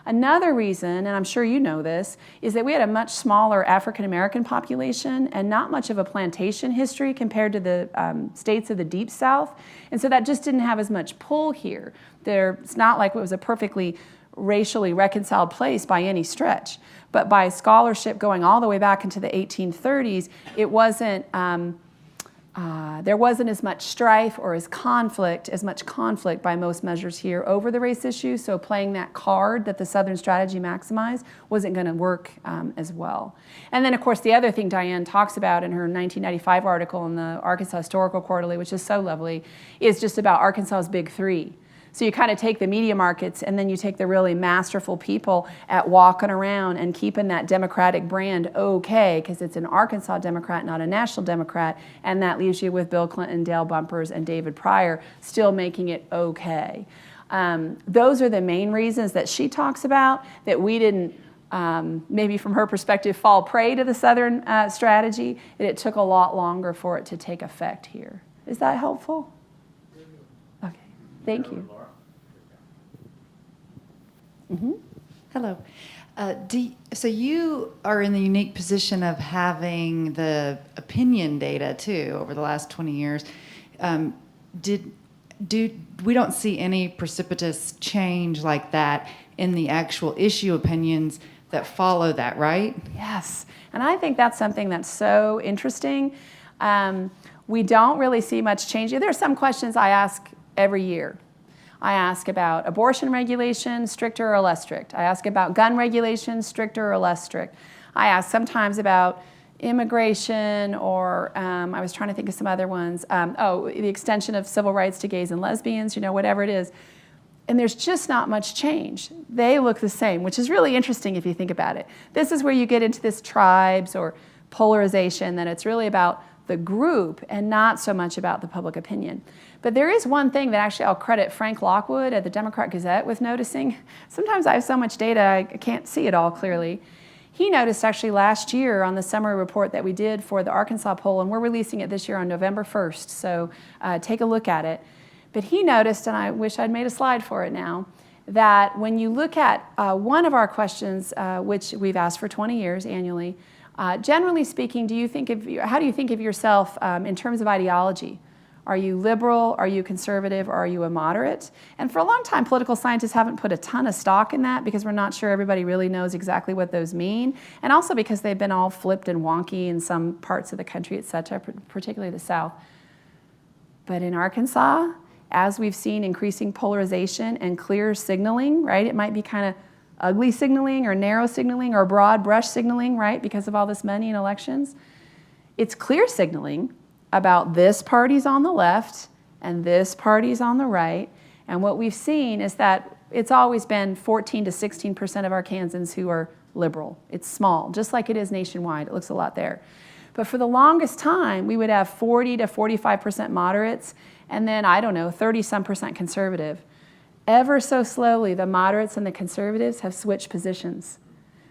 Another reason, and I'm sure you know this, is that we had a much smaller African-American population and not much of a plantation history compared to the states of the Deep South. And so that just didn't have as much pull here. It's not like it was a perfectly racially reconciled place by any stretch. But by scholarship going all the way back into the 1830s, it wasn't, there wasn't as much strife or as much conflict by most measures here over the race issue. So playing that card that the Southern strategy maximized wasn't going to work as well. And then, of course, the other thing Diane talks about in her 1995 article in the Arkansas Historical Quarterly, which is so lovely, is just about Arkansas's Big Three. So you kind of take the media markets and then you take the really masterful people at walking around and keeping that Democratic brand okay, because it's an Arkansas Democrat, not a national Democrat, and that leaves you with Bill Clinton, Dale Bumpers, and David Pryor still making it okay. Those are the main reasons that she talks about, that we didn't, maybe from her perspective, fall prey to the Southern strategy, that it took a lot longer for it to take effect here. Is that helpful? Okay, thank you. Mm-hmm. Hello. So you are in the unique position of having the opinion data too over the last 20 years. We don't see any precipitous change like that in the actual issue opinions that follow that, right? Yes, and I think that's something that's so interesting. We don't really see much change. There are some questions I ask every year. I ask about abortion regulation, stricter or less strict. I ask about gun regulation, stricter or less strict. I ask sometimes about immigration, or I was trying to think of some other ones. The extension of civil rights to gays and lesbians, whatever it is. And there's just not much change. They look the same, which is really interesting if you think about it. This is where you get into this tribes or polarization, that it's really about the group and not so much about the public opinion. But there is one thing that actually I'll credit Frank Lockwood at the Democrat Gazette with noticing. Sometimes I have so much data I can't see it all clearly. He noticed actually last year on the summary report that we did for the Arkansas poll, and we're releasing it this year on November 1st, so take a look at it. But he noticed, and I wish I'd made a slide for it now, that when you look at one of our questions, which we've asked for 20 years annually, generally speaking, how do you think of yourself in terms of ideology? Are you liberal? Are you conservative? Or are you a moderate? And for a long time, political scientists haven't put a ton of stock in that because we're not sure everybody really knows exactly what those mean. And also because they've been all flipped and wonky in some parts of the country, et cetera, particularly the South. But in Arkansas, as we've seen increasing polarization and clear signaling, right? It might be kind of ugly signaling or narrow signaling or broad brush signaling, right? Because of all this money in elections. It's clear signaling about this party's on the left and this party's on the right. And what we've seen is that it's always been 14 to 16% of Arkansans who are liberal. It's small, just like it is nationwide. It looks a lot there. But for the longest time, we would have 40 to 45% moderates, and then, 30-some% conservative. Ever so slowly, the moderates and the conservatives have switched positions.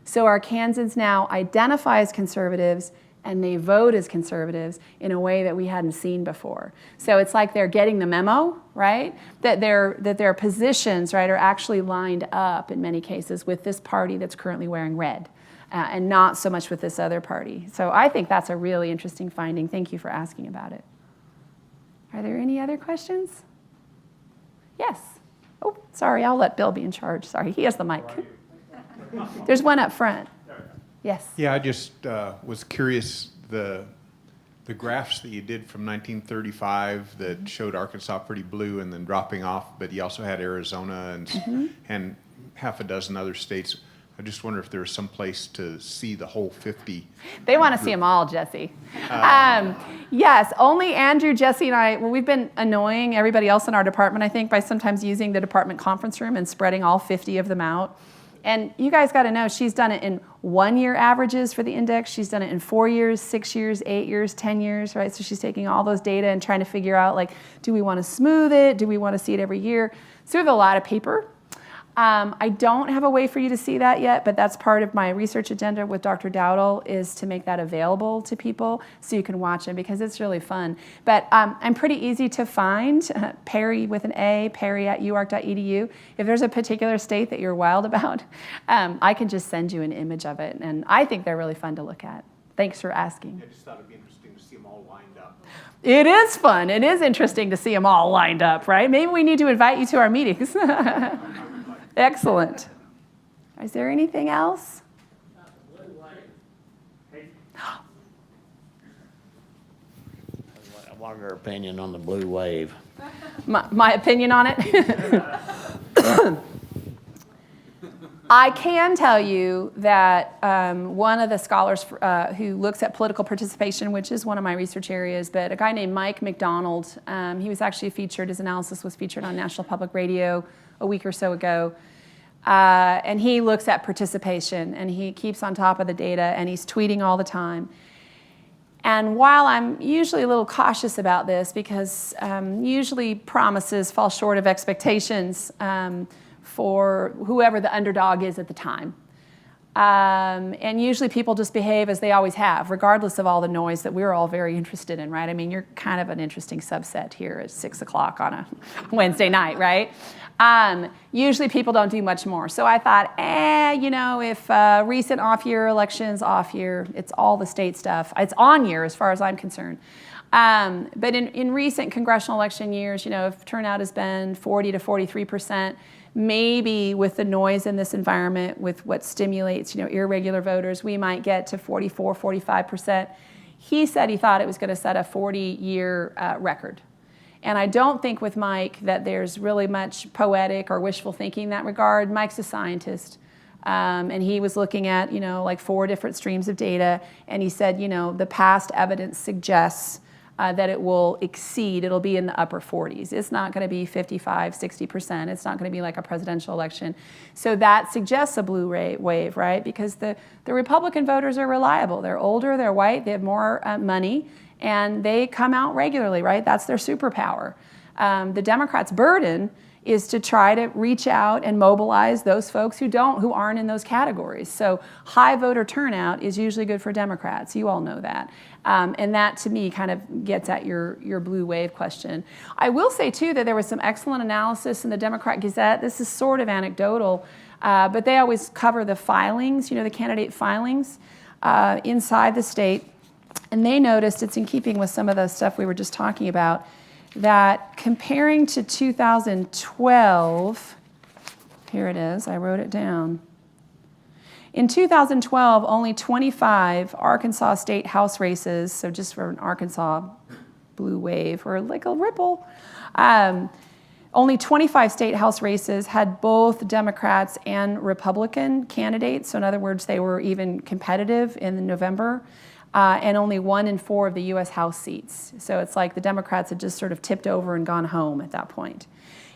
So Arkansans now identify as conservatives, and they vote as conservatives in a way that we hadn't seen before. So it's like they're getting the memo, right? That their positions, right, are actually lined up in many cases with this party that's currently wearing red, and not so much with this other party. So I think that's a really interesting finding. Thank you for asking about it. Are there any other questions? Yes. Oh, sorry, I'll let Bill be in charge. Sorry, he has the mic. There's one up front. Yes. Yeah, I just was curious, the graphs that you did from 1935 that showed Arkansas pretty blue and then dropping off, but you also had Arizona and half a dozen other states. I just wonder if there was some place to see the whole 50. They want to see them all, Jesse. Yes, only Andrew, Jesse, and I, we've been annoying everybody else in our department, I think, by sometimes using the department conference room and spreading all 50 of them out. And you guys got to know, she's done it in 1 year averages for the index. She's done it in 4 years, 6 years, 8 years, 10 years, right? So she's taking all those data and trying to figure out, like, do we want to smooth it? Do we want to see it every year? So we have a lot of paper. I don't have a way for you to see that yet, but that's part of my research agenda with Dr. Dowdle, is to make that available to people so you can watch them, because it's really fun. But I'm pretty easy to find, Parry with an A, pryorcenter.uark.edu. If there's a particular state that you're wild about, I can just send you an image of it, and I think they're really fun to look at. Thanks for asking. I just thought it'd be interesting to see them all lined up. It is fun. It is interesting to see them all lined up, right? Maybe we need to invite you to our meetings. Excellent. Is there anything else? I wanted her opinion on the blue wave. My opinion on it? I can tell you that one of the scholars who looks at political participation, which is one of my research areas, but a guy named Mike McDonald, he was actually featured, his analysis was featured on National Public Radio a week or so ago. And he looks at participation, and he keeps on top of the data, and he's tweeting all the time. And while I'm usually a little cautious about this, because usually promises fall short of expectations for whoever the underdog is at the time. And usually people just behave as they always have, regardless of all the noise that we're all very interested in, right? I mean, you're kind of an interesting subset here at 6 o'clock on a Wednesday night, right? Usually people don't do much more. So I thought, if recent off-year elections, off-year, it's all the state stuff. It's on year as far as I'm concerned. But in recent congressional election years, if turnout has been 40 to 43%, maybe with the noise in this environment, with what stimulates, irregular voters, we might get to 44, 45%. He said he thought it was going to set a 40-year record. And I don't think with Mike that there's really much poetic or wishful thinking in that regard. Mike's a scientist. And he was looking at, like 4 different streams of data. And he said, the past evidence suggests that it will exceed, it'll be in the upper 40s. It's not going to be 55, 60%. It's not going to be like a presidential election. So that suggests a blue wave, right? Because the Republican voters are reliable. They're older, they're white, they have more money, and they come out regularly, right? That's their superpower. The Democrats' burden is to try to reach out and mobilize those folks who aren't in those categories. So high voter turnout is usually good for Democrats. You all know that. And that, to me, kind of gets at your blue wave question. I will say, too, that there was some excellent analysis in the Democrat Gazette. This is sort of anecdotal, but they always cover the filings, the candidate filings inside the state. And they noticed, it's in keeping with some of the stuff we were just talking about, that comparing to 2012, here it is, I wrote it down. In 2012, only 25 Arkansas state House races, so just for an Arkansas blue wave or like a ripple, only 25 state House races had both Democrats and Republican candidates. So in other words, they were even competitive in November. And only 1 in 4 of the U.S. House seats. So it's like the Democrats had just sort of tipped over and gone home at that point.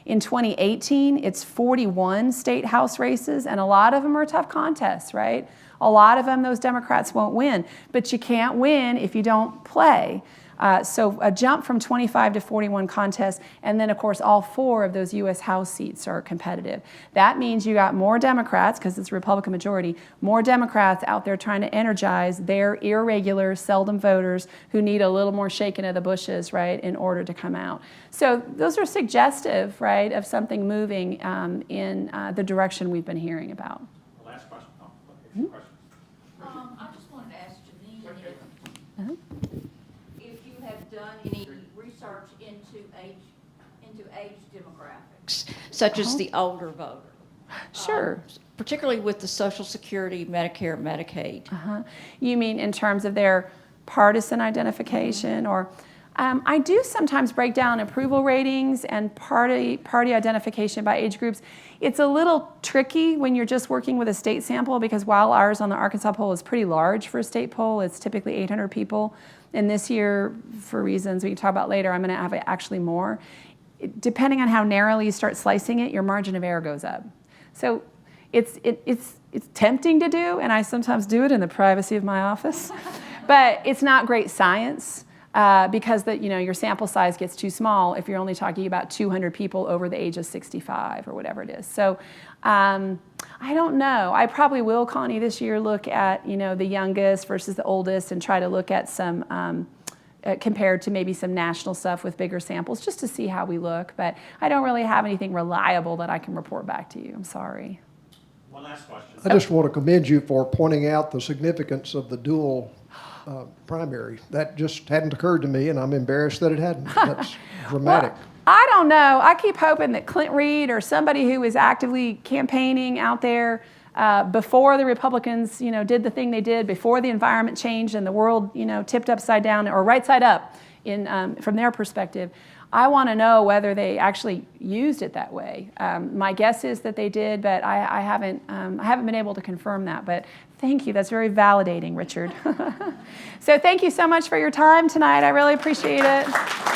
In 2018, it's 41 state House races, and a lot of them are tough contests, right? A lot of them, those Democrats won't win. But you can't win if you don't play. So a jump from 25 to 41 contests, and then, of course, all 4 of those U.S. House seats are competitive. That means you got more Democrats, because it's a Republican majority, more Democrats out there trying to energize their irregular, seldom voters who need a little more shaking of the bushes, right, in order to come out. So those are suggestive, right, of something moving in the direction we've been hearing about. Last question. Mm-hmm. I just wanted to ask Janine if you have done any research into age demographics, such as the older voter. Sure. Particularly with the Social Security, Medicare, Medicaid. You mean in terms of their partisan identification, or I do sometimes break down approval ratings and party identification by age groups. It's a little tricky when you're just working with a state sample, because while ours on the Arkansas poll is pretty large for a state poll, it's typically 800 people. And this year, for reasons we can talk about later, I'm going to have actually more. Depending on how narrowly you start slicing it, your margin of error goes up. So it's tempting to do, and I sometimes do it in the privacy of my office, but it's not great science. Because your sample size gets too small if you're only talking about 200 people over the age of 65 or whatever it is. So I don't know. I probably will, Connie, this year look at the youngest versus the oldest and try to look at some compared to maybe some national stuff with bigger samples, just to see how we look. But I don't really have anything reliable that I can report back to you. I'm sorry. One last question. I just want to commend you for pointing out the significance of the dual primary. That just hadn't occurred to me, and I'm embarrassed that it hadn't. That's dramatic. Well, I don't know. I keep hoping that Clint Reed or somebody who is actively campaigning out there before the Republicans, did the thing they did, before the environment changed and the world, tipped upside down or right side up from their perspective. I want to know whether they actually used it that way. My guess is that they did, but I haven't been able to confirm that. But thank you. That's very validating, Richard. So thank you so much for your time tonight. I really appreciate it.